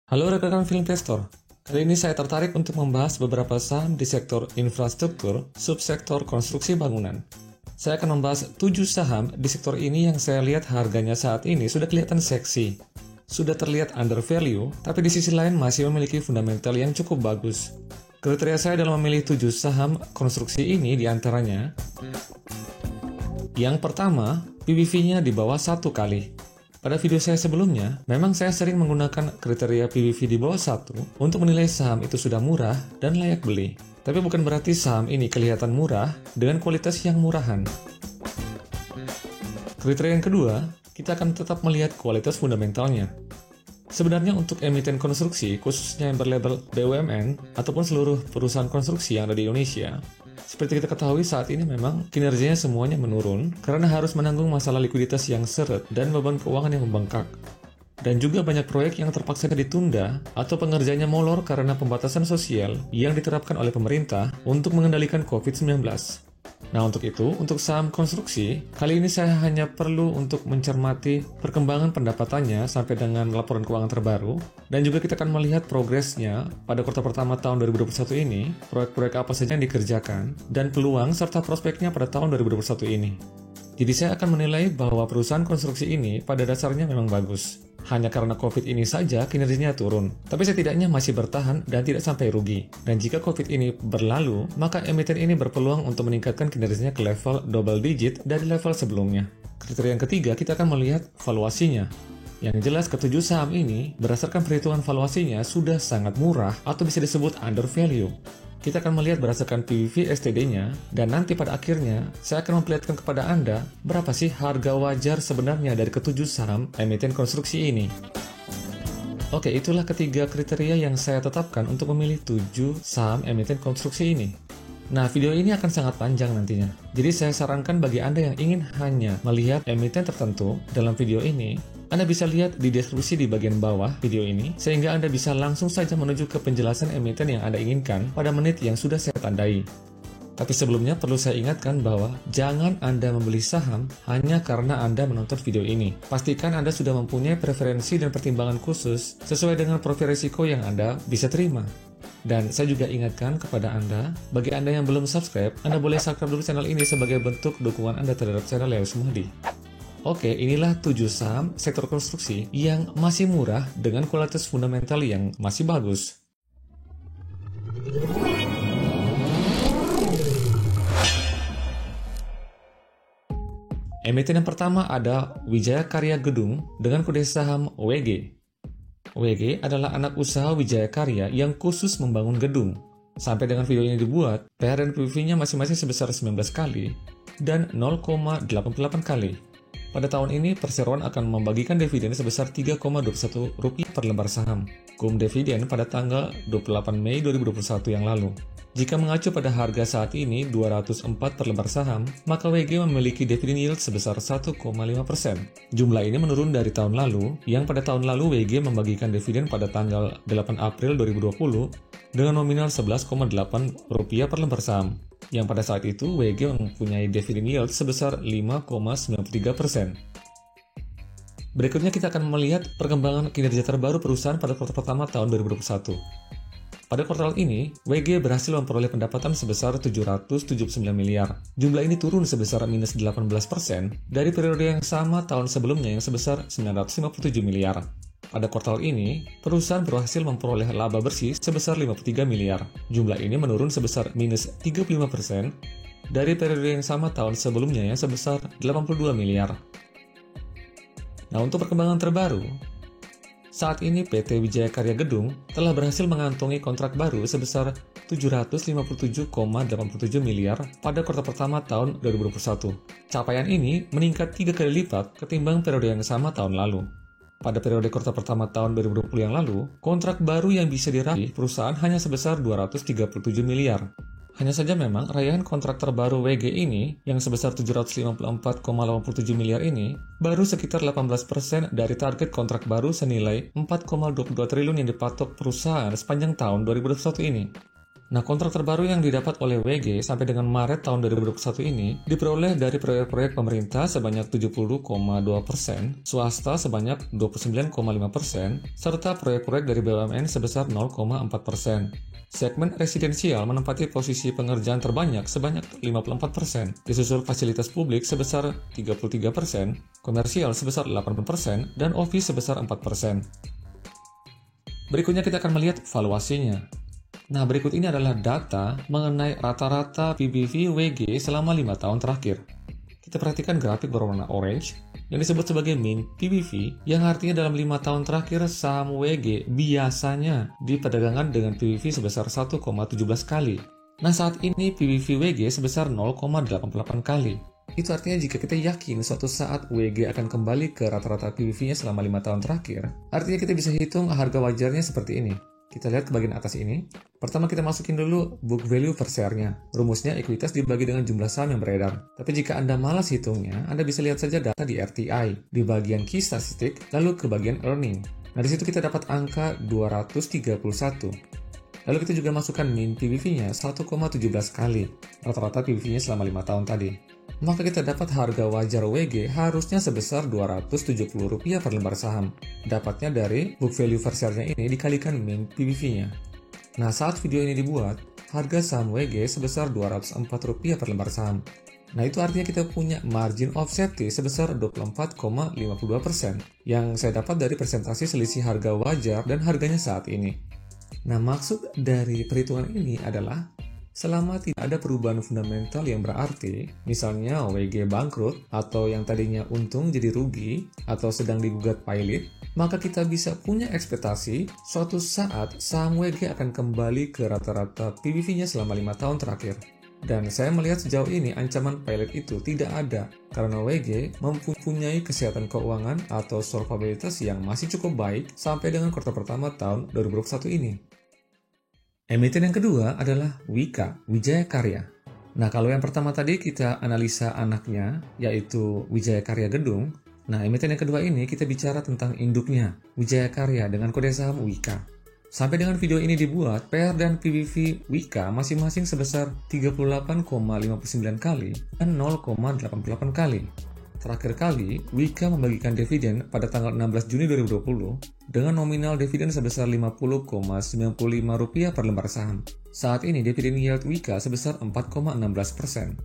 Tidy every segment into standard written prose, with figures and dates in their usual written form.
Halo rekan-rekan film investor, kali ini saya tertarik untuk membahas beberapa saham di sektor infrastruktur, subsektor konstruksi bangunan. Saya akan membahas 7 saham di sektor ini yang saya lihat harganya saat ini sudah kelihatan seksi. Sudah terlihat under value, tapi di sisi lain masih memiliki fundamental yang cukup bagus. Kriteria saya dalam memilih 7 saham konstruksi ini diantaranya: yang pertama, PBV-nya di bawah 1 kali. Pada video saya sebelumnya, memang saya sering menggunakan kriteria PBV di bawah 1 untuk menilai saham itu sudah murah dan layak beli. Tapi bukan berarti saham ini kelihatan murah dengan kualitas yang murahan. Kriteria yang kedua, kita akan tetap melihat kualitas fundamentalnya. Sebenarnya untuk emiten konstruksi, khususnya yang berlabel BUMN ataupun seluruh perusahaan konstruksi yang ada di Indonesia, seperti kita ketahui saat ini memang kinerjanya semuanya menurun karena harus menanggung masalah likuiditas yang seret dan beban keuangan yang membengkak. Dan juga banyak proyek yang terpaksa ditunda atau pengerjanya molor karena pembatasan sosial yang diterapkan oleh pemerintah untuk mengendalikan COVID-19. Nah untuk itu, untuk saham konstruksi, kali ini saya hanya perlu untuk mencermati perkembangan pendapatannya sampai dengan laporan keuangan terbaru, dan juga kita akan melihat progresnya pada kuartal pertama tahun 2021 ini, proyek-proyek apa saja yang dikerjakan, dan peluang serta prospeknya pada tahun 2021 ini. Jadi saya akan menilai bahwa perusahaan konstruksi ini pada dasarnya memang bagus. Hanya karena COVID ini saja kinerjanya turun, tapi setidaknya masih bertahan dan tidak sampai rugi. Dan jika COVID ini berlalu, maka emiten ini berpeluang untuk meningkatkan kinerjanya ke level double digit dari level sebelumnya. Kriteria yang ketiga, kita akan melihat valuasinya. Yang jelas ketujuh saham ini, berdasarkan perhitungan valuasinya, sudah sangat murah atau bisa disebut under value. Kita akan melihat berdasarkan PBV STD-nya, dan nanti pada akhirnya, saya akan memperlihatkan kepada Anda berapa sih harga wajar sebenarnya dari ketujuh saham emiten konstruksi ini. Oke, itulah ketiga kriteria yang saya tetapkan untuk memilih 7 saham emiten konstruksi ini. Nah, video ini akan sangat panjang nantinya. Jadi saya sarankan bagi Anda yang ingin hanya melihat emiten tertentu dalam video ini, Anda bisa lihat di deskripsi di bagian bawah video ini, sehingga Anda bisa langsung saja menuju ke penjelasan emiten yang Anda inginkan pada menit yang sudah saya tandai. Tapi sebelumnya perlu saya ingatkan bahwa jangan Anda membeli saham hanya karena Anda menonton video ini. Pastikan Anda sudah mempunyai preferensi dan pertimbangan khusus sesuai dengan profil risiko yang Anda bisa terima. Dan saya juga ingatkan kepada Anda, bagi Anda yang belum subscribe, Anda boleh subscribe dulu channel ini sebagai bentuk dukungan Anda terhadap channel Leo Sumadi. Oke, inilah 7 saham sektor konstruksi yang masih murah dengan kualitas fundamental yang masih bagus. Emiten yang pertama ada Wijaya Karya Gedung dengan kode saham WG. WG adalah anak usaha Wijaya Karya yang khusus membangun gedung. Sampai dengan video ini dibuat, PR dan PBV-nya masing-masing sebesar 19 kali dan 0,88 kali. Pada tahun ini, perseroan akan membagikan dividen sebesar Rp3,21 per lembar saham. Kum dividen pada tanggal 28 Mei 2021 yang lalu. Jika mengacu pada harga saat ini 204 per lembar saham, maka WG memiliki dividen yield sebesar 1,5%. Jumlah ini menurun dari tahun lalu, yang pada tahun lalu WG membagikan dividen pada tanggal 8 April 2020 dengan nominal Rp11,8 per lembar saham. Yang pada saat itu WG mempunyai dividen yield sebesar 5,93%. Berikutnya kita akan melihat perkembangan kinerja terbaru perusahaan pada kuartal pertama tahun 2021. Pada kuartal ini, WG berhasil memperoleh pendapatan sebesar 779 miliar. Jumlah ini turun sebesar minus 18% dari periode yang sama tahun sebelumnya yang sebesar 957 miliar. Pada kuartal ini, perusahaan berhasil memperoleh laba bersih sebesar 53 miliar. Jumlah ini menurun sebesar minus 35% dari periode yang sama tahun sebelumnya yang sebesar 82 miliar. Nah, untuk perkembangan terbaru, saat ini PT Wijaya Karya Gedung telah berhasil mengantongi kontrak baru sebesar 757,87 miliar pada kuartal pertama tahun 2021. Capaian ini meningkat 3 kali lipat ketimbang periode yang sama tahun lalu. Pada periode kuartal pertama tahun 2020 yang lalu, kontrak baru yang bisa diraih perusahaan hanya sebesar 237 miliar. Hanya saja memang raihan kontrak terbaru WG ini yang sebesar 754,87 miliar ini baru sekitar 18% dari target kontrak baru senilai 4,22 triliun yang dipatok perusahaan sepanjang tahun 2021 ini. Nah, kontrak terbaru yang didapat oleh WG sampai dengan Maret tahun 2021 ini diperoleh dari proyek-proyek pemerintah sebanyak 70,2%, swasta sebanyak 29,5%, serta proyek-proyek dari BUMN sebesar 0,4%. Segmen residensial menempati posisi pengerjaan terbanyak sebanyak 54%, disusul fasilitas publik sebesar 33%, komersial sebesar 8%, dan office sebesar 4%. Berikutnya kita akan melihat valuasinya. Nah, berikut ini adalah data mengenai rata-rata PBV WG selama 5 tahun terakhir. Kita perhatikan grafik berwarna orange yang disebut sebagai mean PBV, yang artinya dalam 5 tahun terakhir saham WG biasanya diperdagangkan dengan PBV sebesar 1,17 kali. Nah, saat ini PBV WG sebesar 0,88 kali. Itu artinya jika kita yakin suatu saat WG akan kembali ke rata-rata PBV-nya selama 5 tahun terakhir, artinya kita bisa hitung harga wajarnya seperti ini. Kita lihat ke bagian atas ini. Pertama kita masukin dulu book value per share-nya. Rumusnya ekuitas dibagi dengan jumlah saham yang beredar. Tapi jika Anda malas hitungnya, Anda bisa lihat saja data di RTI, di bagian key statistik, lalu ke bagian earning. Nah, di situ kita dapat angka 231. Lalu kita juga masukkan mean PBV-nya 1,17 kali, rata-rata PBV-nya selama 5 tahun tadi. Maka kita dapat harga wajar WG harusnya sebesar Rp270 per lembar saham. Dapatnya dari book value per share-nya ini dikalikan mean PBV-nya. Nah, saat video ini dibuat, harga saham WG sebesar Rp204 per lembar saham. Nah, itu artinya kita punya margin of safety sebesar 24,52% yang saya dapat dari presentasi selisih harga wajar dan harganya saat ini. Nah, maksud dari perhitungan ini adalah selama tidak ada perubahan fundamental yang berarti, misalnya WG bangkrut, atau yang tadinya untung jadi rugi, atau sedang digugat pilot, maka kita bisa punya ekspektasi suatu saat saham WG akan kembali ke rata-rata PBV-nya selama 5 tahun terakhir. Dan saya melihat sejauh ini ancaman pilot itu tidak ada, karena WG mempunyai kesehatan keuangan atau solvabilitas yang masih cukup baik sampai dengan kuartal pertama tahun 2021 ini. Emiten yang kedua adalah Wika, Wijaya Karya. Nah, kalau yang pertama tadi kita analisa anaknya, yaitu Wijaya Karya Gedung. Nah, emiten yang kedua ini kita bicara tentang induknya, Wijaya Karya dengan kode saham Wika. Sampai dengan video ini dibuat, PR dan PBV Wika masing-masing sebesar 38,59 kali dan 0,88 kali. Terakhir kali, Wika membagikan dividen pada tanggal 16 Juni 2020 dengan nominal dividen sebesar Rp50,95 per lembar saham. Saat ini dividen yield Wika sebesar 4,16%.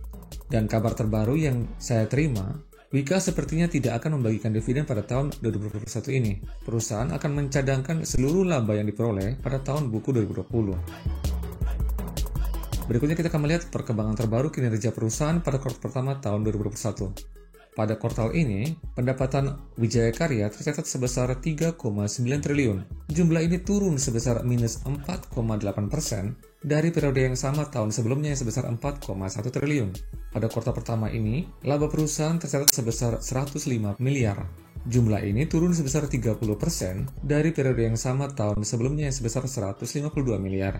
Dan kabar terbaru yang saya terima, Wika sepertinya tidak akan membagikan dividen pada tahun 2021 ini. Perusahaan akan mencadangkan seluruh laba yang diperoleh pada tahun buku 2020. Berikutnya kita akan melihat perkembangan terbaru kinerja perusahaan pada kuartal pertama tahun 2021. Pada kuartal ini, pendapatan Wijaya Karya tercatat sebesar 3,9 triliun. Jumlah ini turun sebesar minus 4,8% dari periode yang sama tahun sebelumnya yang sebesar 4,1 triliun. Pada kuartal pertama ini, laba perusahaan tercatat sebesar 105 miliar. Jumlah ini turun sebesar 30% dari periode yang sama tahun sebelumnya yang sebesar 152 miliar.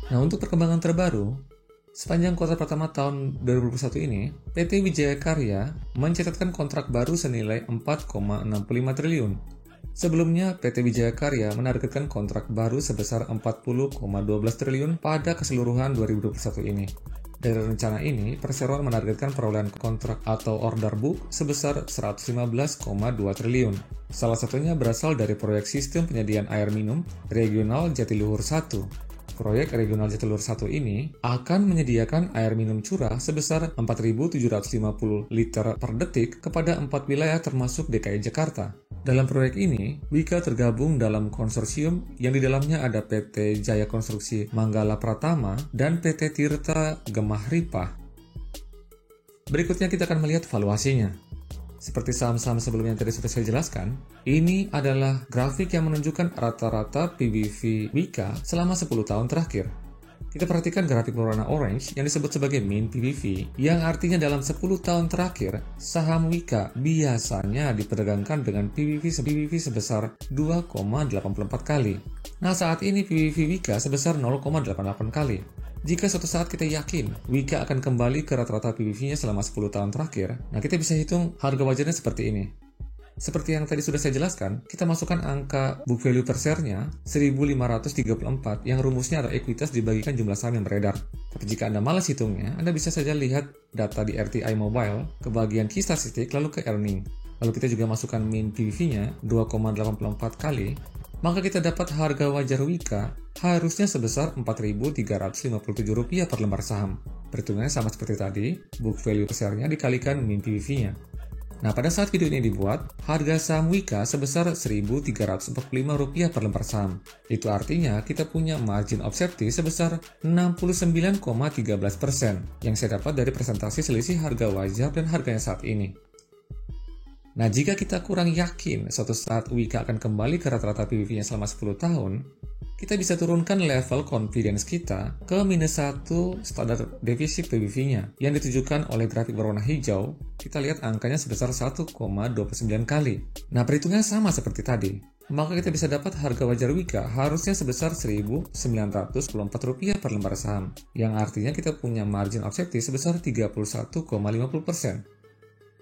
Nah, untuk perkembangan terbaru, sepanjang kuartal pertama tahun 2021 ini, PT Wijaya Karya mencatatkan kontrak baru senilai 4,65 triliun. Sebelumnya, PT Wijaya Karya menargetkan kontrak baru sebesar 40,12 triliun pada keseluruhan 2021 ini. Dari rencana ini, perseroan menargetkan perolehan kontrak atau order book sebesar 115,2 triliun. Salah satunya berasal dari proyek sistem penyediaan air minum regional Jatiluhur 1. Proyek Regional Jatiluhur 1 ini akan menyediakan air minum curah sebesar 4.750 liter per detik kepada 4 wilayah termasuk DKI Jakarta. Dalam proyek ini, Wika tergabung dalam konsorsium yang di dalamnya ada PT Jaya Konstruksi Manggala Pratama dan PT Tirta Gemah Ripah. Berikutnya kita akan melihat valuasinya. Seperti saham-saham sebelumnya yang tadi sudah saya jelaskan, ini adalah grafik yang menunjukkan rata-rata PBV Wika selama 10 tahun terakhir. Kita perhatikan grafik berwarna orange yang disebut sebagai mean PBV, yang artinya dalam 10 tahun terakhir, saham Wika biasanya diperdagangkan dengan PBV sebesar 2,84 kali. Nah, saat ini PBV Wika sebesar 0,88 kali. Jika suatu saat kita yakin Wika akan kembali ke rata-rata PBV-nya selama 10 tahun terakhir, nah kita bisa hitung harga wajarnya seperti ini. Seperti yang tadi sudah saya jelaskan, kita masukkan angka book value per share-nya 1534 yang rumusnya adalah ekuitas dibagikan jumlah saham yang beredar. Tapi jika Anda malas hitungnya, Anda bisa saja lihat data di RTI Mobile ke bagian key statistik lalu ke earning. Lalu kita juga masukkan mean PBV-nya 2,84 kali, maka kita dapat harga wajar Wika harusnya sebesar Rp4.357 per lembar saham. Perhitungannya sama seperti tadi, book value per share-nya dikalikan mean PBV-nya. Nah, pada saat video ini dibuat, harga saham Wika sebesar Rp1.345 per lembar saham. Itu artinya kita punya margin of safety sebesar 69,13% yang saya dapat dari presentasi selisih harga wajar dan harganya saat ini. Nah, jika kita kurang yakin suatu saat Wika akan kembali ke rata-rata PBV-nya selama 10 tahun, kita bisa turunkan level confidence kita ke -1 standar defisit PBV-nya yang ditujukan oleh grafik berwarna hijau. Kita lihat angkanya sebesar 1,29 kali. Nah, perhitungannya sama seperti tadi. Maka kita bisa dapat harga wajar Wika harusnya sebesar Rp1.994 per lembar saham, yang artinya kita punya margin of safety sebesar 31,50%.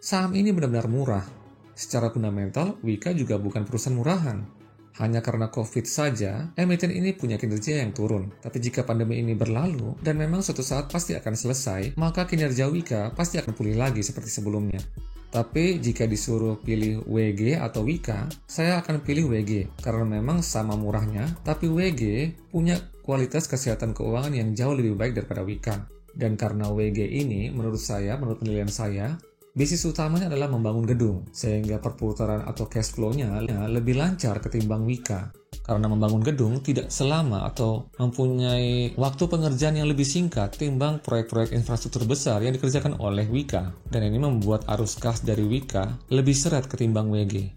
Saham ini benar-benar murah. Secara fundamental, Wika juga bukan perusahaan murahan. Hanya karena COVID saja, emiten ini punya kinerja yang turun. Tapi jika pandemi ini berlalu, dan memang suatu saat pasti akan selesai, maka kinerja Wika pasti akan pulih lagi seperti sebelumnya. Tapi jika disuruh pilih WG atau Wika, saya akan pilih WG. Karena memang sama murahnya, tapi WG punya kualitas kesehatan keuangan yang jauh lebih baik daripada Wika. Dan karena WG ini, menurut penilaian saya, bisnis utamanya adalah membangun gedung, sehingga perputaran atau cash flow-nya lebih lancar ketimbang Wika. Karena membangun gedung tidak selama atau mempunyai waktu pengerjaan yang lebih singkat timbang proyek-proyek infrastruktur besar yang dikerjakan oleh Wika. Dan ini membuat arus kas dari Wika lebih seret ketimbang WG.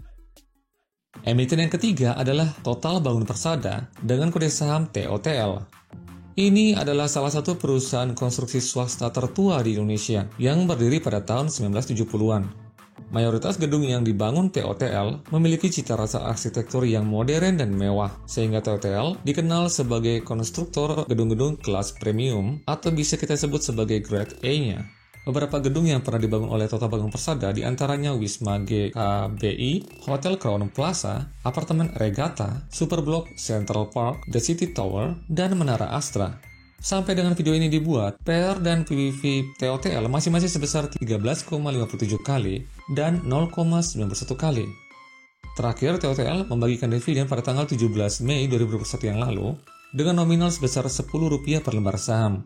Emiten yang ketiga adalah Total Bangun Persada dengan kode saham TOTL. Ini adalah salah satu perusahaan konstruksi swasta tertua di Indonesia yang berdiri pada tahun 1970-an. Mayoritas gedung yang dibangun TOTL memiliki cita rasa arsitektur yang modern dan mewah, sehingga TOTL dikenal sebagai konstruktor gedung-gedung kelas premium atau bisa kita sebut sebagai grade A-nya. Beberapa gedung yang pernah dibangun oleh Total Bangun Persada diantaranya Wisma GKBI, Hotel Crown Plaza, Apartemen Regatta, Superblok Central Park, The City Tower, dan Menara Astra. Sampai dengan video ini dibuat, PR dan PBV TOTL masing-masing sebesar 13,57 kali dan 0,91 kali. Terakhir, TOTL membagikan dividen pada tanggal 17 Mei 2021 yang lalu dengan nominal sebesar Rp10 per lembar saham.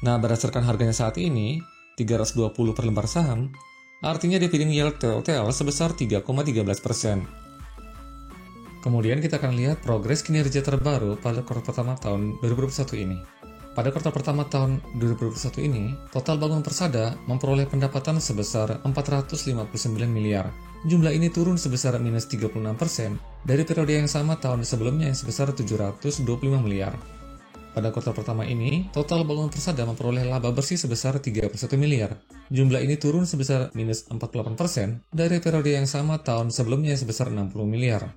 Nah, berdasarkan harganya saat ini, 320 per lembar saham, artinya dividen yield TOTL sebesar 3,13%. Kemudian kita akan lihat progres kinerja terbaru pada kuartal pertama tahun 2021 ini. Pada kuartal pertama tahun 2021 ini, Total Bangun Persada memperoleh pendapatan sebesar 459 miliar. Jumlah ini turun sebesar minus 36% dari periode yang sama tahun sebelumnya yang sebesar 725 miliar. Pada kuartal pertama ini, Total Bangun Persada memperoleh laba bersih sebesar 31 miliar. Jumlah ini turun sebesar minus 48% dari periode yang sama tahun sebelumnya sebesar 60 miliar.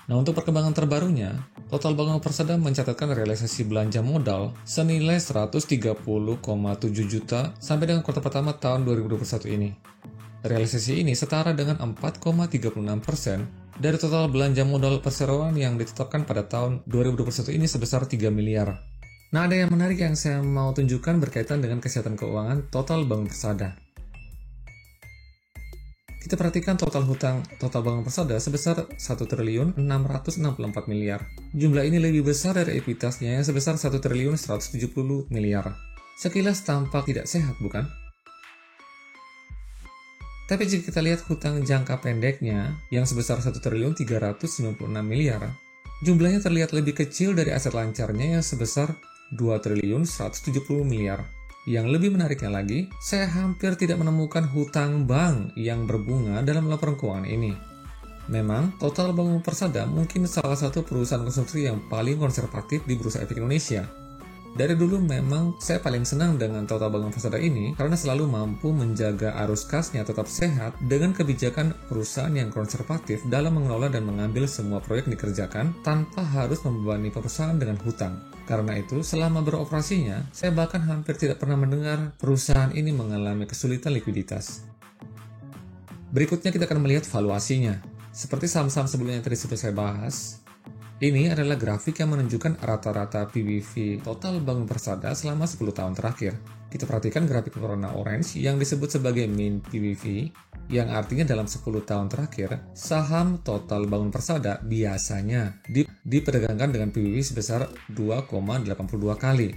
Nah, untuk perkembangan terbarunya, Total Bangun Persada mencatatkan realisasi belanja modal senilai 130,7 juta sampai dengan kuartal pertama tahun 2021 ini. Realisasi ini setara dengan 4,36% dari total belanja modal perseroan yang ditetapkan pada tahun 2021 ini sebesar 3 miliar. Nah, ada yang menarik yang saya mau tunjukkan berkaitan dengan kesehatan keuangan Total Bangun Persada. Kita perhatikan total hutang Total Bangun Persada sebesar 1.664 miliar. Jumlah ini lebih besar dari ekuitasnya yang sebesar 1.170 miliar. Sekilas tampak tidak sehat, bukan? Tapi jika kita lihat hutang jangka pendeknya yang sebesar 1.396 miliar, jumlahnya terlihat lebih kecil dari aset lancarnya yang sebesar 2.170 miliar. Yang lebih menariknya lagi, saya hampir tidak menemukan hutang bank yang berbunga dalam laporan keuangan ini. Memang, Total Bangun Persada mungkin salah satu perusahaan konstruksi yang paling konservatif di Bursa Efek Indonesia. Dari dulu memang saya paling senang dengan Total Bangun Persada ini karena selalu mampu menjaga arus kasnya tetap sehat dengan kebijakan perusahaan yang konservatif dalam mengelola dan mengambil semua proyek yang dikerjakan tanpa harus membebani perusahaan dengan hutang. Karena itu, selama beroperasinya, saya bahkan hampir tidak pernah mendengar perusahaan ini mengalami kesulitan likuiditas. Berikutnya kita akan melihat valuasinya. Seperti saham-saham sebelumnya yang tadi sudah saya bahas, ini adalah grafik yang menunjukkan rata-rata PBV total Bangun Persada selama 10 tahun terakhir. Kita perhatikan grafik warna orange yang disebut sebagai mean PBV, yang artinya dalam 10 tahun terakhir, saham total Bangun Persada biasanya diperdagangkan dengan PBV sebesar 2,82 kali.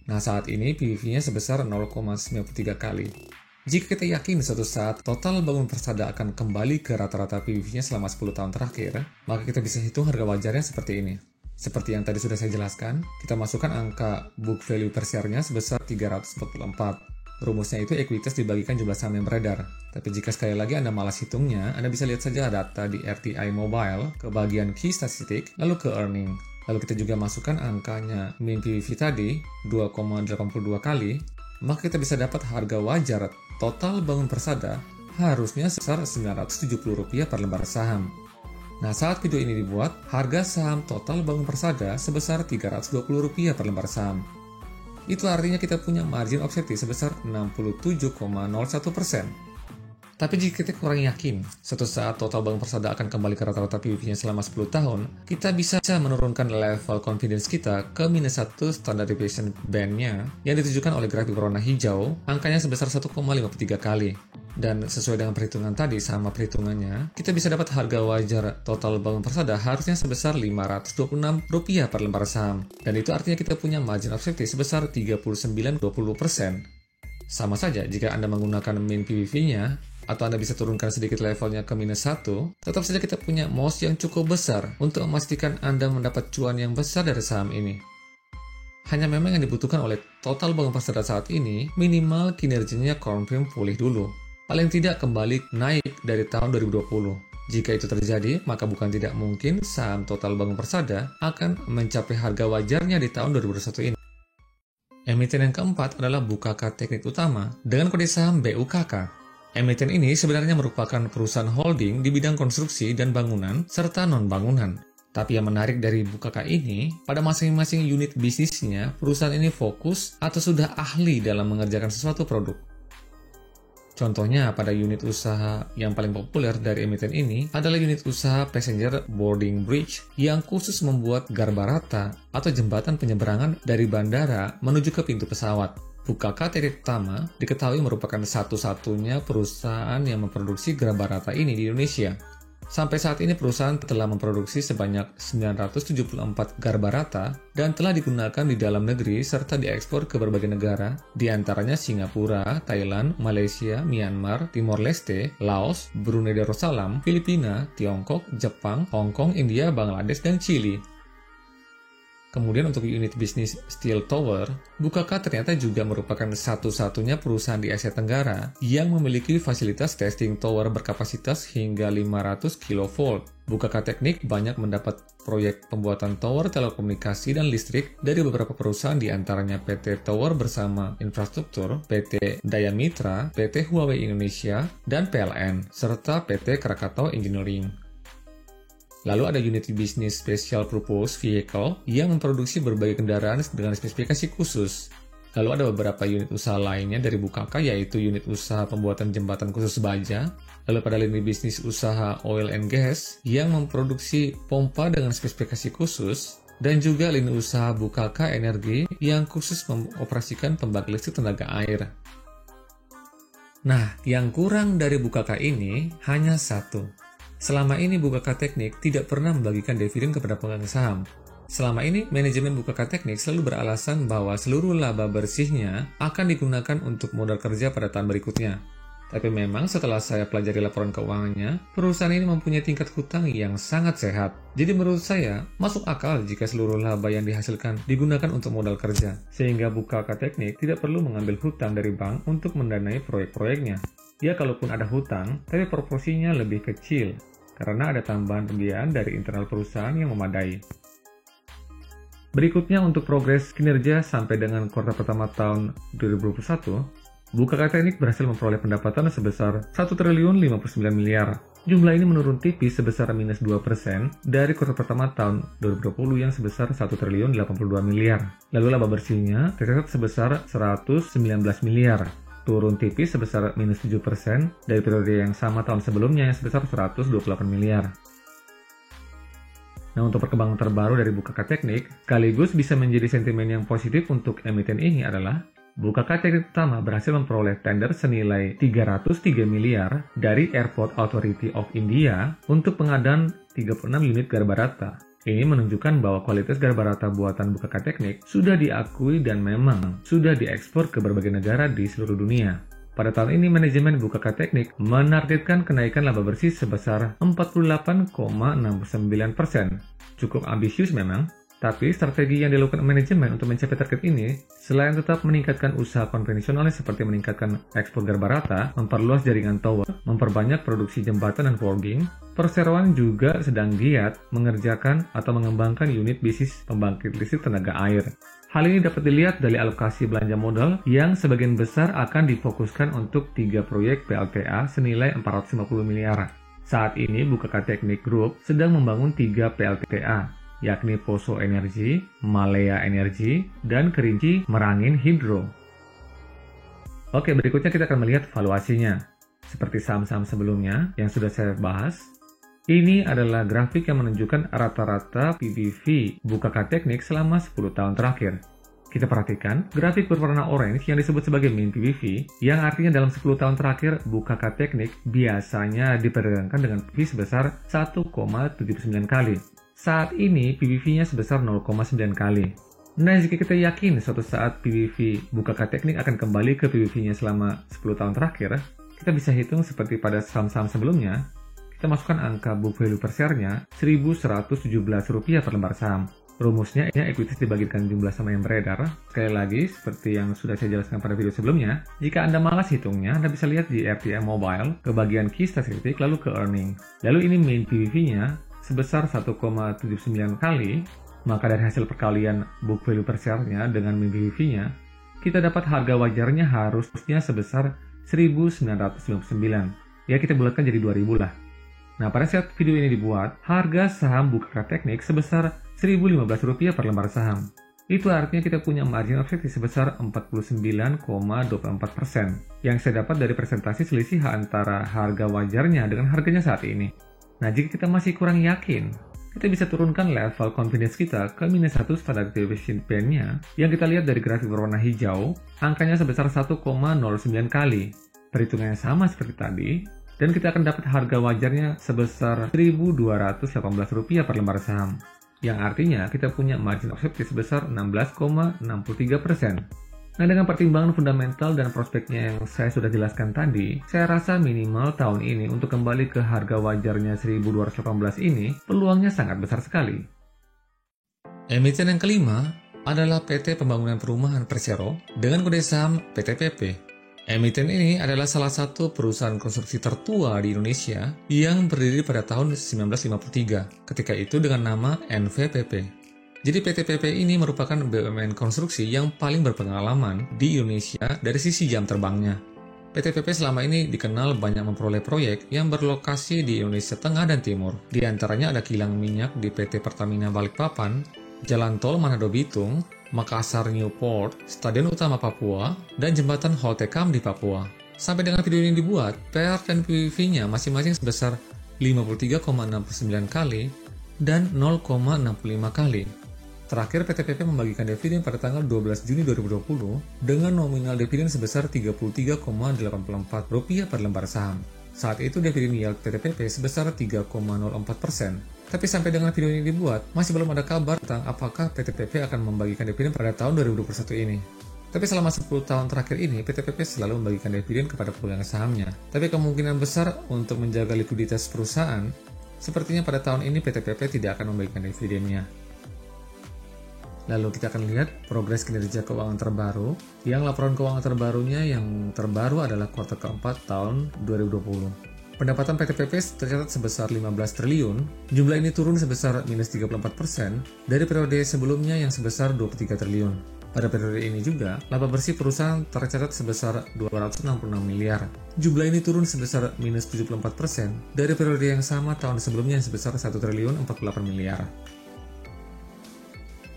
Nah, saat ini PBV-nya sebesar 0,93 kali. Jika kita yakin suatu saat total Bangun Persada akan kembali ke rata-rata PBV-nya selama 10 tahun terakhir, maka kita bisa hitung harga wajarnya seperti ini. Seperti yang tadi sudah saya jelaskan, kita masukkan angka book value per share-nya sebesar 344. Rumusnya itu ekuitas dibagikan jumlah saham yang beredar. Tapi jika sekali lagi Anda malas hitungnya, Anda bisa lihat saja data di RTI Mobile ke bagian key statistik, lalu ke earning. Lalu kita juga masukkan angkanya mean PBV tadi, 2,82 kali, maka kita bisa dapat harga wajar total Bangun Persada harusnya sebesar Rp970 per lembar saham. Nah, saat video ini dibuat, harga saham total Bangun Persada sebesar Rp320 per lembar saham. Itu artinya kita punya margin of safety sebesar 67,01%. Tapi jika kita kurang yakin, suatu saat total Bangun Persada akan kembali ke rata-rata PBV-nya selama 10 tahun, kita bisa menurunkan level confidence kita ke -1 standard deviation band-nya yang ditujukan oleh grafik berwarna hijau, angkanya sebesar 1,53 kali. Dan sesuai dengan perhitungan tadi, sama perhitungannya, kita bisa dapat harga wajar total Bangun Persada harusnya sebesar Rp526 per lembar saham. Dan itu artinya kita punya margin of safety sebesar 39,20%. Sama saja jika Anda menggunakan mean PBV-nya, atau Anda bisa turunkan sedikit levelnya ke -1, tetap saja kita punya mouse yang cukup besar untuk memastikan Anda mendapat cuan yang besar dari saham ini. Hanya memang yang dibutuhkan oleh total Bangun Persada saat ini, minimal kinerjanya confirm pulih dulu. Paling tidak kembali naik dari tahun 2020. Jika itu terjadi, maka bukan tidak mungkin saham total Bangun Persada akan mencapai harga wajarnya di tahun 2021 ini. Emiten yang keempat adalah Bukaka Teknik Utama dengan kode saham BUKK. Emiten ini sebenarnya merupakan perusahaan holding di bidang konstruksi dan bangunan serta non-bangunan. Tapi yang menarik dari Bukaka ini, pada masing-masing unit bisnisnya, perusahaan ini fokus atau sudah ahli dalam mengerjakan sesuatu produk. Contohnya, pada unit usaha yang paling populer dari emiten ini adalah unit usaha Passenger Boarding Bridge yang khusus membuat garbarata atau jembatan penyeberangan dari bandara menuju ke pintu pesawat. Bukaka Teknik Utama diketahui merupakan satu-satunya perusahaan yang memproduksi garbarata ini di Indonesia. Sampai saat ini perusahaan telah memproduksi sebanyak 974 garbarata dan telah digunakan di dalam negeri serta diekspor ke berbagai negara, di antaranya Singapura, Thailand, Malaysia, Myanmar, Timor Leste, Laos, Brunei Darussalam, Filipina, Tiongkok, Jepang, Hong Kong, India, Bangladesh, dan Chili. Kemudian untuk unit bisnis Steel Tower, Bukaka ternyata juga merupakan satu-satunya perusahaan di Asia Tenggara yang memiliki fasilitas testing tower berkapasitas hingga 500 kV. Bukaka Teknik banyak mendapat proyek pembuatan tower telekomunikasi dan listrik dari beberapa perusahaan di antaranya PT Tower Bersama Infrastruktur, PT Daya Mitra, PT Huawei Indonesia, dan PLN, serta PT Krakatau Engineering. Lalu ada unit bisnis Special Purpose Vehicle yang memproduksi berbagai kendaraan dengan spesifikasi khusus. Lalu ada beberapa unit usaha lainnya dari Bukaka, yaitu unit usaha pembuatan jembatan khusus baja. Lalu pada lini bisnis usaha Oil and Gas yang memproduksi pompa dengan spesifikasi khusus. Dan juga lini usaha Bukaka Energi yang khusus mengoperasikan pembangkit listrik tenaga air. Nah, yang kurang dari Bukaka ini hanya satu. Selama ini Bukaka Teknik tidak pernah membagikan dividen kepada pemegang saham. Selama ini, manajemen Bukaka Teknik selalu beralasan bahwa seluruh laba bersihnya akan digunakan untuk modal kerja pada tahun berikutnya. Tapi memang setelah saya pelajari laporan keuangannya, perusahaan ini mempunyai tingkat hutang yang sangat sehat. Jadi menurut saya, masuk akal jika seluruh laba yang dihasilkan digunakan untuk modal kerja. Sehingga Bukaka Teknik tidak perlu mengambil hutang dari bank untuk mendanai proyek-proyeknya. Ya, kalaupun ada hutang, tapi proporsinya lebih kecil, karena ada tambahan pembiayaan dari internal perusahaan yang memadai. Berikutnya untuk progres kinerja sampai dengan kuartal pertama tahun 2021, Bukaka Teknik berhasil memperoleh pendapatan sebesar Rp1.059 miliar. Jumlah ini menurun tipis sebesar -2% dari kuartal pertama tahun 2020 yang sebesar Rp1.082 miliar. Lalu laba bersihnya tercatat sebesar Rp119 miliar. turun tipis sebesar minus 7% dari periode yang sama tahun sebelumnya yang sebesar 128 miliar. Nah, untuk perkembangan terbaru dari Bukaka Teknik, sekaligus bisa menjadi sentimen yang positif untuk emiten ini adalah Bukaka Teknik pertama berhasil memperoleh tender senilai 303 miliar dari Airport Authority of India untuk pengadaan 36 unit Garbharata. Ini menunjukkan bahwa kualitas Garbharata buatan Bukaka Teknik sudah diakui dan memang sudah diekspor ke berbagai negara di seluruh dunia. Pada tahun ini, manajemen Bukaka Teknik menargetkan kenaikan laba bersih sebesar 48,69%. Cukup ambisius memang, tapi strategi yang dilakukan manajemen untuk mencapai target ini, selain tetap meningkatkan usaha konvensional seperti meningkatkan ekspor Garbharata, memperluas jaringan tower, memperbanyak produksi jembatan dan forging, perseroan juga sedang giat mengerjakan atau mengembangkan unit bisnis pembangkit listrik tenaga air. Hal ini dapat dilihat dari alokasi belanja modal yang sebagian besar akan difokuskan untuk 3 proyek PLTA senilai 450 miliar. Saat ini Bukaka Teknik Group sedang membangun 3 PLTA, yakni Poso Energy, Malaya Energy, dan Kerinci Merangin Hydro. Oke, berikutnya kita akan melihat valuasinya. Seperti saham-saham sebelumnya yang sudah saya bahas, ini adalah grafik yang menunjukkan rata-rata PBV Bukaka Teknik selama 10 tahun terakhir. Kita perhatikan grafik berwarna orange yang disebut sebagai mean PBV, yang artinya dalam 10 tahun terakhir Bukaka Teknik biasanya diperdagangkan dengan PBV sebesar 1,79 kali. Saat ini PBV-nya sebesar 0,9 kali. Nah, jika kita yakin suatu saat PBV Bukaka Teknik akan kembali ke PBV-nya selama 10 tahun terakhir, kita bisa hitung seperti pada saham-saham sebelumnya. Kita masukkan angka book value per share-nya Rp1.117 per lembar saham. Rumusnya, ekuitas dibagikan jumlah saham yang beredar. Sekali lagi, seperti yang sudah saya jelaskan pada video sebelumnya, jika Anda malas hitungnya, Anda bisa lihat di RTM Mobile, ke bagian key statistik, lalu ke earning. Lalu ini main PBV-nya sebesar 1,79 kali, maka dari hasil perkalian book value per share-nya dengan main PBV-nya, kita dapat harga wajarnya harusnya sebesar 1.999. Ya, kita bulatkan jadi 2.000 lah. Nah, pada saat video ini dibuat, harga saham Bukaka Teknik sebesar Rp1.015 per lembar saham. Itu artinya kita punya margin of safety sebesar 49,24%, yang saya dapat dari presentasi selisih antara harga wajarnya dengan harganya saat ini. Nah, jika kita masih kurang yakin, kita bisa turunkan level confidence kita ke minus 1 standard deviation band-nya, yang kita lihat dari grafik berwarna hijau, angkanya sebesar 1,09 kali. Perhitungannya sama seperti tadi, dan kita akan dapat harga wajarnya sebesar Rp1.218 per lembar saham, yang artinya kita punya margin of safety sebesar 16,63%. Nah, dengan pertimbangan fundamental dan prospeknya yang saya sudah jelaskan tadi, saya rasa minimal tahun ini untuk kembali ke harga wajarnya 1.218 ini, peluangnya sangat besar sekali. Emiten yang kelima adalah PT Pembangunan Perumahan Persero dengan kode saham PTPP. Emiten ini adalah salah satu perusahaan konstruksi tertua di Indonesia yang berdiri pada tahun 1953, ketika itu dengan nama NVPP. Jadi PTPP ini merupakan BUMN konstruksi yang paling berpengalaman di Indonesia dari sisi jam terbangnya. PTPP selama ini dikenal banyak memperoleh proyek yang berlokasi di Indonesia Tengah dan Timur. Di antaranya ada kilang minyak di PT Pertamina Balikpapan, Jalan Tol Manado Bitung, Makassar Newport, Stadion Utama Papua, dan Jembatan Holtecam di Papua. Sampai dengan video ini dibuat, PR dan PBV-nya masing-masing sebesar 53,69 kali dan 0,65 kali. Terakhir, PTPP membagikan dividen pada tanggal 12 Juni 2020 dengan nominal dividen sebesar Rp33,84 per lembar saham. Saat itu dividen yield PTPP sebesar 3,04%. Tapi sampai dengan video ini dibuat, masih belum ada kabar tentang apakah PTPP akan membagikan dividen pada tahun 2021 ini. Tapi selama 10 tahun terakhir ini, PTPP selalu membagikan dividen kepada pemegang sahamnya. Tapi kemungkinan besar untuk menjaga likuiditas perusahaan, sepertinya pada tahun ini PTPP tidak akan membagikan dividennya. Lalu kita akan lihat progres kinerja keuangan terbaru, yang laporan keuangan terbarunya yang terbaru adalah kuartal keempat tahun 2020. Pendapatan PTPP tercatat sebesar 15 triliun, jumlah ini turun sebesar minus 34% dari periode sebelumnya yang sebesar 23 triliun. Pada periode ini juga, laba bersih perusahaan tercatat sebesar 266 miliar. Jumlah ini turun sebesar minus 74% dari periode yang sama tahun sebelumnya yang sebesar 1 triliun 48 miliar.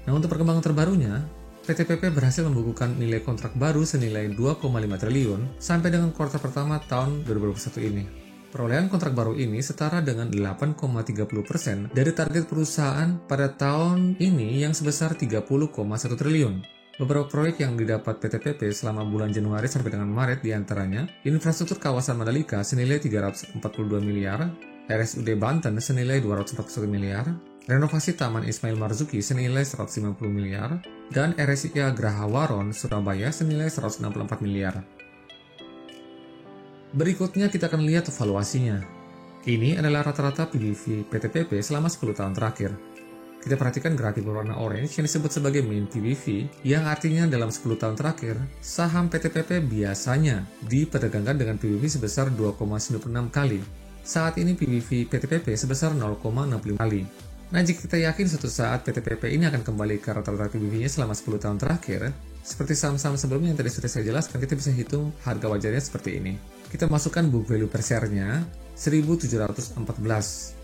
Nah, untuk perkembangan terbarunya, PTPP berhasil membukukan nilai kontrak baru senilai 2,5 triliun sampai dengan kuartal pertama tahun 2021 ini. Perolehan kontrak baru ini setara dengan 8,30% dari target perusahaan pada tahun ini yang sebesar 30,1 triliun. Beberapa proyek yang didapat PTPP selama bulan Januari sampai dengan Maret diantaranya infrastruktur kawasan Mandalika senilai 342 miliar, RSUD Banten senilai 241 miliar, renovasi Taman Ismail Marzuki senilai 150 miliar, dan RSIA Graha Waron Surabaya senilai 164 miliar. Berikutnya kita akan lihat valuasinya. Ini adalah rata-rata PBV PTPP selama 10 tahun terakhir. Kita perhatikan grafik berwarna orange yang disebut sebagai mean PBV, yang artinya dalam 10 tahun terakhir, saham PTPP biasanya diperdagangkan dengan PBV sebesar 2,96 kali. Saat ini PBV PTPP sebesar 0,65 kali. Nah, jika kita yakin suatu saat PTPP ini akan kembali ke rata-rata PBV-nya selama 10 tahun terakhir, seperti saham-saham sebelumnya yang tadi sudah saya jelaskan, kita bisa hitung harga wajarnya seperti ini. Kita masukkan book value per share-nya 1.714.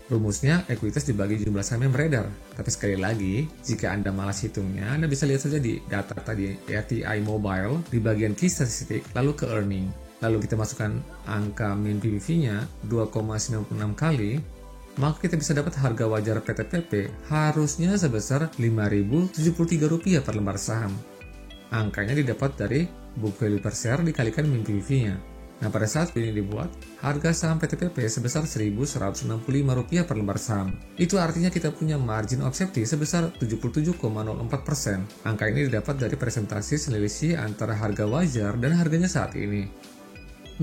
Rumusnya, ekuitas dibagi jumlah saham yang beredar. Tapi sekali lagi, jika Anda malas hitungnya, Anda bisa lihat saja di data tadi, RTI Mobile, di bagian key statistik, lalu ke earning. Lalu kita masukkan angka mean PBV-nya 2,96 kali, maka kita bisa dapat harga wajar PTPP harusnya sebesar Rp5.073 per lembar saham. Angkanya didapat dari book value per share dikalikan mean PBV-nya. Nah, pada saat ini dibuat, harga saham PTPP sebesar Rp1.165 per lembar saham. Itu artinya kita punya margin of safety sebesar 77,04%. Angka ini didapat dari presentasi selisih antara harga wajar dan harganya saat ini.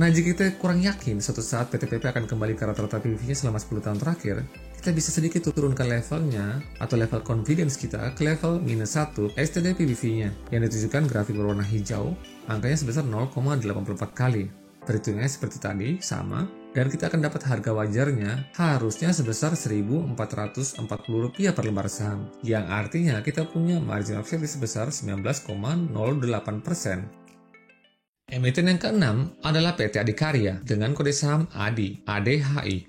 Nah, jika kita kurang yakin suatu saat PTPP akan kembali ke rata-rata PBV-nya selama 10 tahun terakhir, kita bisa sedikit turunkan levelnya atau level confidence kita ke level -1 STD PBV-nya yang ditunjukkan grafik berwarna hijau, angkanya sebesar 0,84 kali. Perhitungannya seperti tadi, sama, dan kita akan dapat harga wajarnya harusnya sebesar Rp1.440 per lembar saham, yang artinya kita punya margin of safety sebesar 19,08%. Emiten yang keenam adalah PT Adikarya dengan kode saham ADI, ADHI.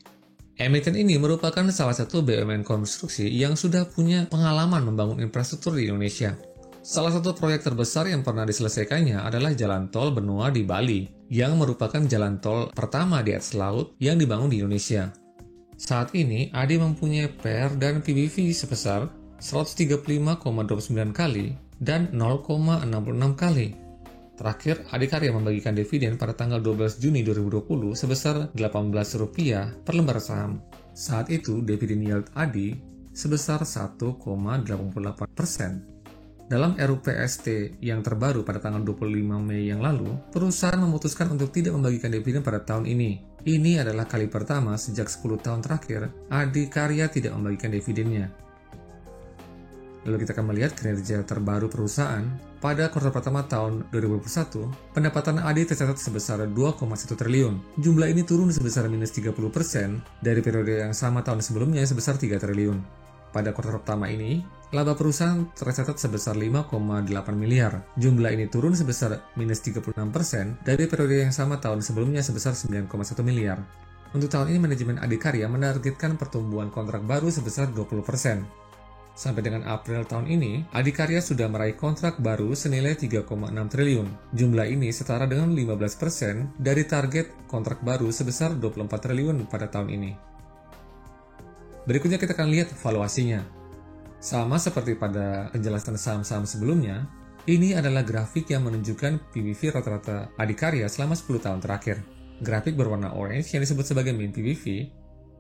Emiten ini merupakan salah satu BUMN konstruksi yang sudah punya pengalaman membangun infrastruktur di Indonesia. Salah satu proyek terbesar yang pernah diselesaikannya adalah Jalan Tol Benua di Bali, yang merupakan jalan tol pertama di atas laut yang dibangun di Indonesia. Saat ini, ADI mempunyai PER dan PBV sebesar 135,29 kali dan 0,66 kali. Terakhir, Adikarya membagikan dividen pada tanggal 12 Juni 2020 sebesar Rp18 per lembar saham. Saat itu, dividen yield ADI sebesar 1,88%. Dalam RUPST yang terbaru pada tanggal 25 Mei yang lalu, perusahaan memutuskan untuk tidak membagikan dividen pada tahun ini. Ini adalah kali pertama sejak 10 tahun terakhir, Adikarya tidak membagikan dividennya. Lalu kita akan melihat kinerja terbaru perusahaan. Pada kuartal pertama tahun 2021, pendapatan ADI tercatat sebesar 2,1 triliun. Jumlah ini turun sebesar minus 30% dari periode yang sama tahun sebelumnya yang sebesar 3 triliun. Pada kuartal pertama ini, laba perusahaan tercatat sebesar 5,8 miliar. Jumlah ini turun sebesar minus 36% dari periode yang sama tahun sebelumnya sebesar 9,1 miliar. Untuk tahun ini, manajemen Adikarya menargetkan pertumbuhan kontrak baru sebesar 20%. Sampai dengan April tahun ini, Adikarya sudah meraih kontrak baru senilai 3,6 triliun. Jumlah ini setara dengan 15% dari target kontrak baru sebesar 24 triliun pada tahun ini. Berikutnya kita akan lihat valuasinya. Sama seperti pada penjelasan saham-saham sebelumnya, ini adalah grafik yang menunjukkan PBV rata-rata Adikarya selama 10 tahun terakhir. Grafik berwarna orange yang disebut sebagai mean PBV,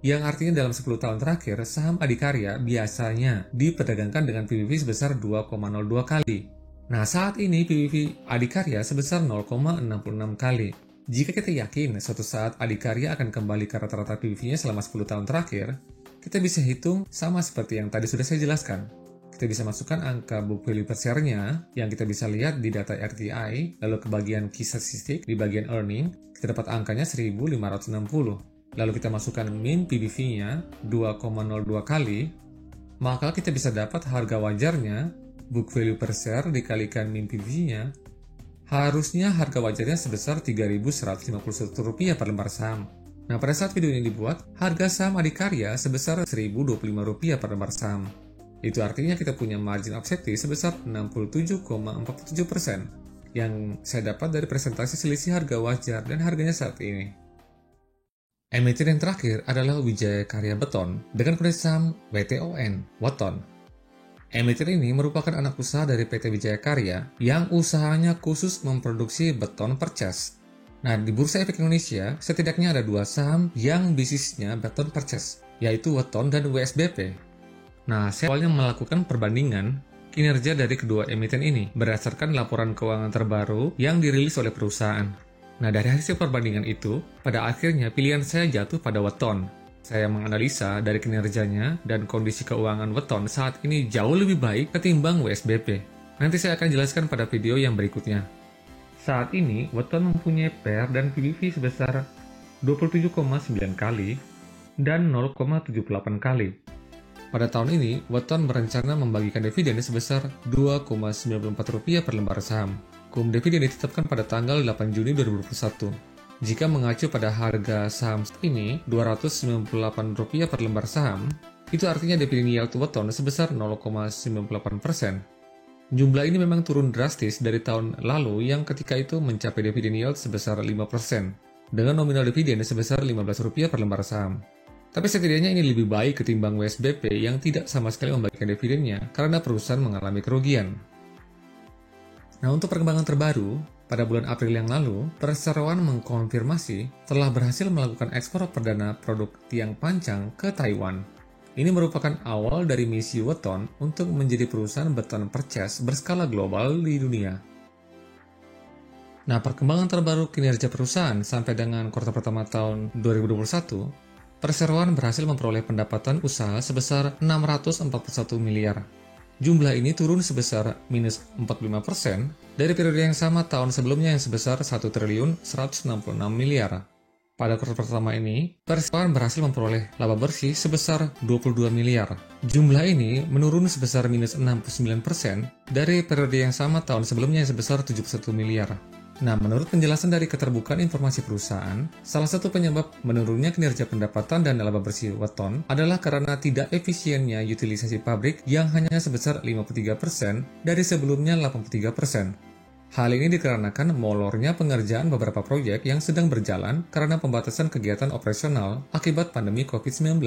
yang artinya dalam 10 tahun terakhir, saham Adikarya biasanya diperdagangkan dengan PBV sebesar 2,02 kali. Nah, saat ini PBV Adikarya sebesar 0,66 kali. Jika kita yakin suatu saat Adikarya akan kembali ke rata-rata PBV-nya selama 10 tahun terakhir, kita bisa hitung sama seperti yang tadi sudah saya jelaskan. Kita bisa masukkan angka book value per share-nya yang kita bisa lihat di data RTI, lalu ke bagian key statistik, di bagian earning, kita dapat angkanya 1.560. Lalu kita masukkan mean PBV-nya 2,02 kali, maka kita bisa dapat harga wajarnya, book value per share dikalikan mean PBV-nya, harusnya harga wajarnya sebesar Rp3.151 per lembar saham. Nah, pada saat video ini dibuat, harga saham Adikarya sebesar Rp1.025 per lembar saham. Itu artinya kita punya margin of safety sebesar 67,47% yang saya dapat dari presentasi selisih harga wajar dan harganya saat ini. Emiten yang terakhir adalah Wijaya Karya Beton dengan kode saham WTON, Weton. Emiten ini merupakan anak usaha dari PT Wijaya Karya yang usahanya khusus memproduksi beton percas. Nah, di Bursa Efek Indonesia setidaknya ada 2 saham yang bisnisnya beton percas, yaitu Weton dan WSBP. Nah, saya awalnya melakukan perbandingan kinerja dari kedua emiten ini berdasarkan laporan keuangan terbaru yang dirilis oleh perusahaan. Nah, dari hasil perbandingan itu, pada akhirnya pilihan saya jatuh pada Weton. Saya menganalisa dari kinerjanya dan kondisi keuangan Weton saat ini jauh lebih baik ketimbang WSBP. Nanti saya akan jelaskan pada video yang berikutnya. Saat ini, Weton mempunyai PER dan PBV sebesar 27,9 kali dan 0,78 kali. Pada tahun ini, Weton berencana membagikan dividen sebesar Rp2,94 per lembar saham. Dividen ditetapkan pada tanggal 8 Juni 2021. Jika mengacu pada harga saham ini Rp298 per lembar saham, itu artinya dividen yield Weton sebesar 0,98%. Jumlah ini memang turun drastis dari tahun lalu yang ketika itu mencapai dividen yield sebesar 5%, dengan nominal dividen sebesar Rp15 per lembar saham. Tapi setidaknya ini lebih baik ketimbang WSBP yang tidak sama sekali membagikan dividennya karena perusahaan mengalami kerugian. Nah, untuk perkembangan terbaru, pada bulan April yang lalu, perseroan mengkonfirmasi telah berhasil melakukan ekspor perdana produk tiang pancang ke Taiwan. Ini merupakan awal dari misi Weton untuk menjadi perusahaan beton percas berskala global di dunia. Nah, perkembangan terbaru kinerja perusahaan sampai dengan kuartal pertama tahun 2021, perseroan berhasil memperoleh pendapatan usaha sebesar 641 miliar. Jumlah ini turun sebesar minus 45% dari periode yang sama tahun sebelumnya yang sebesar 1.166 miliar. Pada kuartal pertama ini, perseroan berhasil memperoleh laba bersih sebesar 22 miliar. Jumlah ini menurun sebesar minus 69% dari periode yang sama tahun sebelumnya yang sebesar 71 miliar. Nah, menurut penjelasan dari keterbukaan informasi perusahaan, salah satu penyebab menurunnya kinerja pendapatan dan laba bersih Weton adalah karena tidak efisiennya utilisasi pabrik yang hanya sebesar 53% dari sebelumnya 83%. Hal ini dikarenakan molornya pengerjaan beberapa proyek yang sedang berjalan karena pembatasan kegiatan operasional akibat pandemi COVID-19.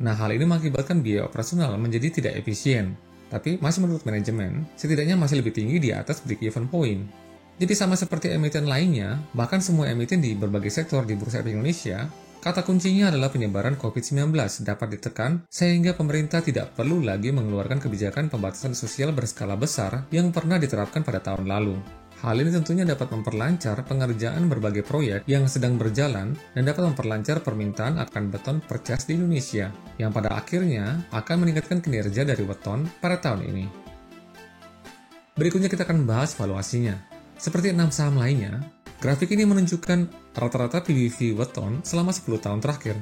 Nah, hal ini mengakibatkan biaya operasional menjadi tidak efisien. Tapi masih menurut manajemen, setidaknya masih lebih tinggi di atas break-even point. Jadi sama seperti emiten lainnya, bahkan semua emiten di berbagai sektor di Bursa Efek Indonesia, kata kuncinya adalah penyebaran COVID-19 dapat ditekan sehingga pemerintah tidak perlu lagi mengeluarkan kebijakan pembatasan sosial berskala besar yang pernah diterapkan pada tahun lalu. Hal ini tentunya dapat memperlancar pengerjaan berbagai proyek yang sedang berjalan dan dapat memperlancar permintaan akan beton percas di Indonesia, yang pada akhirnya akan meningkatkan kinerja dari Weton pada tahun ini. Berikutnya kita akan bahas valuasinya. Seperti 6 saham lainnya, grafik ini menunjukkan rata-rata PBV Weton selama 10 tahun terakhir.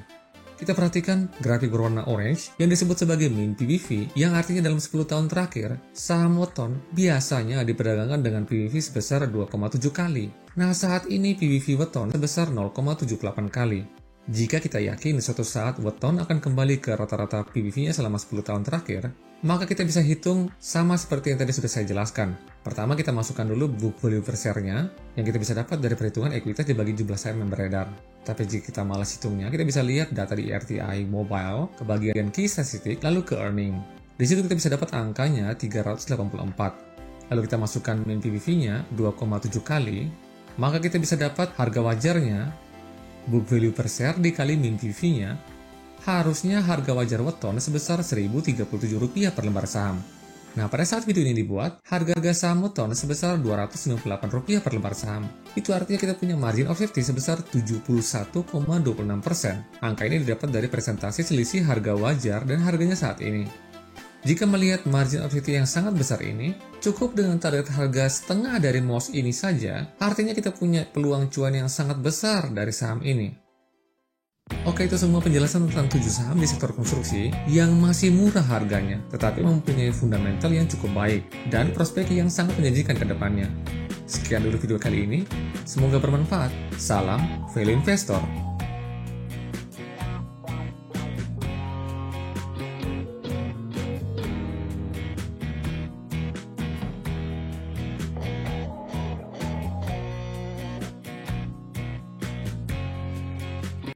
Kita perhatikan grafik berwarna orange yang disebut sebagai mean PBV, yang artinya dalam 10 tahun terakhir, saham Weton biasanya diperdagangkan dengan PBV sebesar 2,7 kali. Nah, saat ini PBV Weton sebesar 0,78 kali. Jika kita yakin suatu saat Weton akan kembali ke rata-rata PBV-nya selama 10 tahun terakhir, maka kita bisa hitung sama seperti yang tadi sudah saya jelaskan. Pertama, kita masukkan dulu book value per share-nya yang kita bisa dapat dari perhitungan ekuitas dibagi jumlah saham yang beredar. Tapi jika kita malas hitungnya, kita bisa lihat data di RTI Mobile ke bagian key statistik lalu ke earning. Di situ kita bisa dapat angkanya 384. Lalu kita masukkan mean PBV-nya 2,7 kali, maka kita bisa dapat harga wajarnya book value per share dikali mean PBV-nya, harusnya harga wajar Weton sebesar Rp1.037 per lembar saham. Nah, pada saat video ini dibuat, harga saham Weton sebesar Rp298 per lembar saham. Itu artinya kita punya margin of safety sebesar 71,26%. Angka ini didapat dari presentasi selisih harga wajar dan harganya saat ini. Jika melihat margin of safety yang sangat besar ini, cukup dengan target harga setengah dari MOS ini saja, artinya kita punya peluang cuan yang sangat besar dari saham ini. Oke, itu semua penjelasan tentang 7 saham di sektor konstruksi yang masih murah harganya, tetapi mempunyai fundamental yang cukup baik dan prospek yang sangat menjanjikan ke depannya. Sekian dulu video kali ini, semoga bermanfaat. Salam Value Investor.